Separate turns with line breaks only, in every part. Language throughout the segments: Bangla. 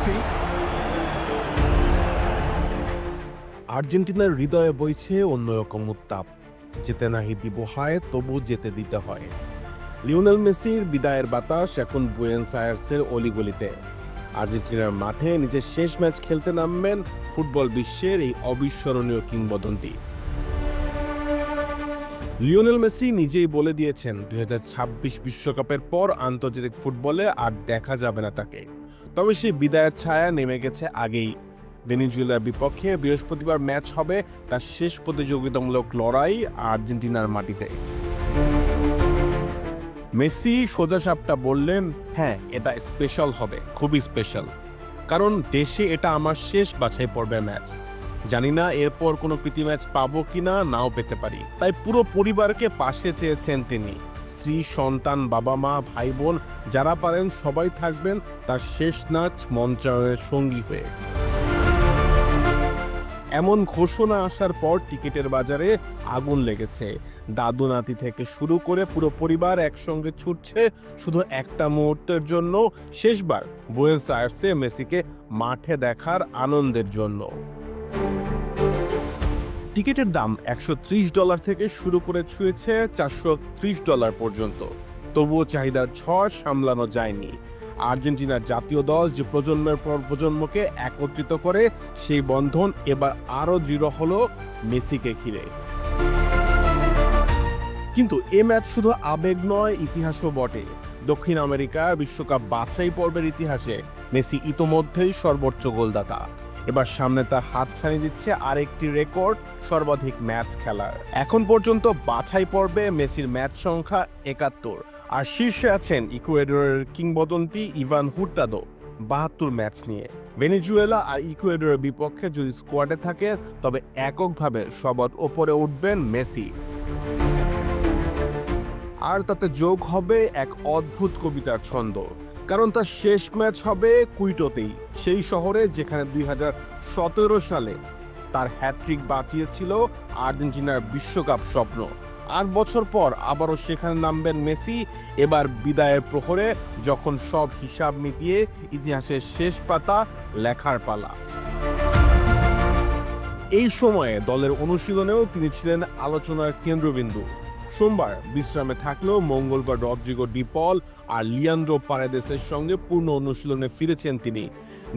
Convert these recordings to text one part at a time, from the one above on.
Messi.
আর্জেন্টিনার হৃদয়ে বইছে অন্যরকম উত্তাপ। যেতে নাহি দিব হায়, তবু যেতে দিতে হয়। লিওনেল মেসির বিদায়ের বাতাস এখন বুয়েনোস আয়ার্সের অলিগলিতে। আর্জেন্টিনার মাঠে নিজের শেষ ম্যাচ খেলতে নামবেন ফুটবল বিশ্বের এই অবিস্মরণীয় কিংবদন্তি। লিওনেল মেসি নিজেই বলে দিয়েছেন 2026 বিশ্বকাপের পর আন্তর্জাতিক ফুটবলে আর দেখা যাবে না তাকে। তবে সেই বিদায়ের ছায়া নেমে গেছে আগেই। ভেনেজুয়েলার বিপক্ষে বৃহস্পতিবার ম্যাচ হবে তার শেষ প্রতিযোগিতামূলক লড়াই আর্জেন্টিনার মাটিতে। মেসি সোজাসাপটা বললেন, হ্যাঁ, এটা স্পেশাল হবে, খুবই স্পেশাল, কারণ দেশে এটা আমার শেষ বাছাই পর্বের ম্যাচ। জানি না এরপর কোনো প্রীতি ম্যাচ পাবো কিনা, নাও পেতে পারি। তাই পুরো পরিবারকে পাশে চেয়েছেন তিনি। স্ত্রী, সন্তান, বাবা মা, ভাই বোন যারা পারেন সবাই থাকবেন তার শেষ নাচ মঞ্চায়নের সঙ্গী হয়ে। এমন ঘোষণা আসার পর টিকিটের বাজারে আগুন লেগেছে। দাদু নাতি থেকে শুরু করে পুরো পরিবার একসঙ্গে ছুটছে শুধু একটা মুহূর্তের জন্য, শেষবার বুয়েনোস আয়ার্সে মেসিকে মাঠে দেখার আনন্দের জন্য। টিকিটের দাম $130 থেকে শুরু করে ছুঁয়েছে $430 পর্যন্ত। তবুও চাহিদার ঝড় সামলানো যায়নি। আর্জেন্টিনার জাতীয় দল যে প্রজন্মের পর প্রজন্মকে একত্রিত করে, সেই বন্ধন এবার আরও দৃঢ় হলো মেসিকে ঘিরে। কিন্তু এ ম্যাচ শুধু আবেগ নয়, ইতিহাসও বটে। দক্ষিণ আমেরিকার বিশ্বকাপ বাছাই পর্বের ইতিহাসে মেসি ইতোমধ্যেই সর্বোচ্চ গোলদাতা। এবার সামনে তার হাতছানি দিচ্ছে আরেকটি রেকর্ড, সর্বাধিক ম্যাচ খেলার। এখন পর্যন্ত বাছাই পর্বে মেসির ম্যাচ সংখ্যা 71, আর শীর্ষে আছেন ইকুয়েডরের কিংবদন্তি ইভান হুর্তাদো 72 ম্যাচ নিয়ে। ভেনেজুয়েলা আর ইকুয়েডরের বিপক্ষে যদি স্কোয়াডে থাকে, তবে এককভাবে সবার ওপরে উঠবেন মেসি। আর তাতে যোগ হবে এক অদ্ভুত কবিতার ছন্দ, কারণ তার শেষ ম্যাচ হবে কুইটোতেই, সেই শহরে যেখানে 2017 সালে তার হ্যাট্রিক বাঁচিয়েছিল আর্জেন্টিনার বিশ্বকাপ স্বপ্ন। 8 বছর পর আবারও সেখানে নামবেন মেসি, এবার বিদায়ের প্রহরে, যখন সব হিসাব মিটিয়ে ইতিহাসের শেষ পাতা লেখার পালা। এই সময়ে দলের অনুশীলনেও তিনি ছিলেন আলোচনার কেন্দ্রবিন্দু। সোমবার বিশ্রামে থাকলেও মঙ্গলবার রদ্রিগো ডি পল আর লিয়ান্দ্রো পারেদেসের সঙ্গে পূর্ণ অনুশীলনে ফিরেছেন তিনি।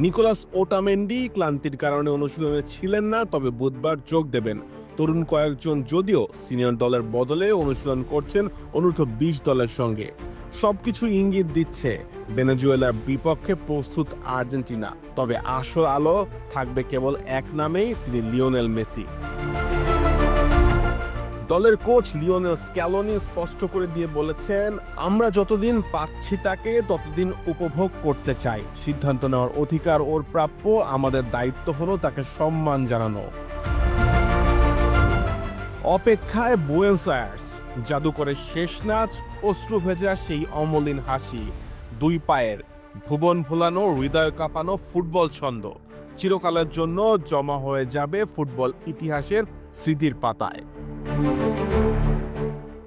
নিকোলাস ওটামেন্ডি ক্লান্তির কারণে অনুশীলনে ছিলেন না, তবে বুধবার যোগ দেবেন। তরুণ কয়েকজন যদিও সিনিয়র দলের বদলে অনুশীলন করছেন অনূর্ধ্ব 20 দলের সঙ্গে। সবকিছু ইঙ্গিত দিচ্ছে ভেনেজুয়েলার বিপক্ষে প্রস্তুত আর্জেন্টিনা। তবে আসল আলো থাকবে কেবল এক নামেই, তিনি লিওনেল মেসি। দলের কোচ লিওনেল স্ক্যালোনি স্পষ্ট করে দিয়ে বলেছেন, আমরা যতদিন পাচ্ছি তাকে ততদিন উপভোগ করতে চাই। সিদ্ধান্ত নেওয়ার অধিকার ওর প্রাপ্য, আমাদের দায়িত্ব হলো তাকে সম্মান জানানো। অপেক্ষায় বুয়েনোস আয়ার্স, জাদুকরের শেষ নাচ, অশ্রু ভেজা সেই অমলিন হাসি, দুই পায়ের ভুবন ভোলানো, হৃদয় কাঁপানো ফুটবল ছন্দ চিরকালের জন্য জমা হয়ে যাবে ফুটবল ইতিহাসের স্মৃতির পাতায়।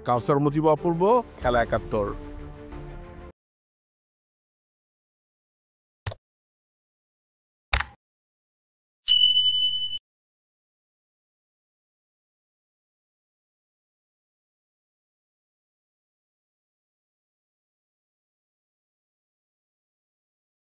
কাউসার মুজিব, অপূর্ব, খেলা 71।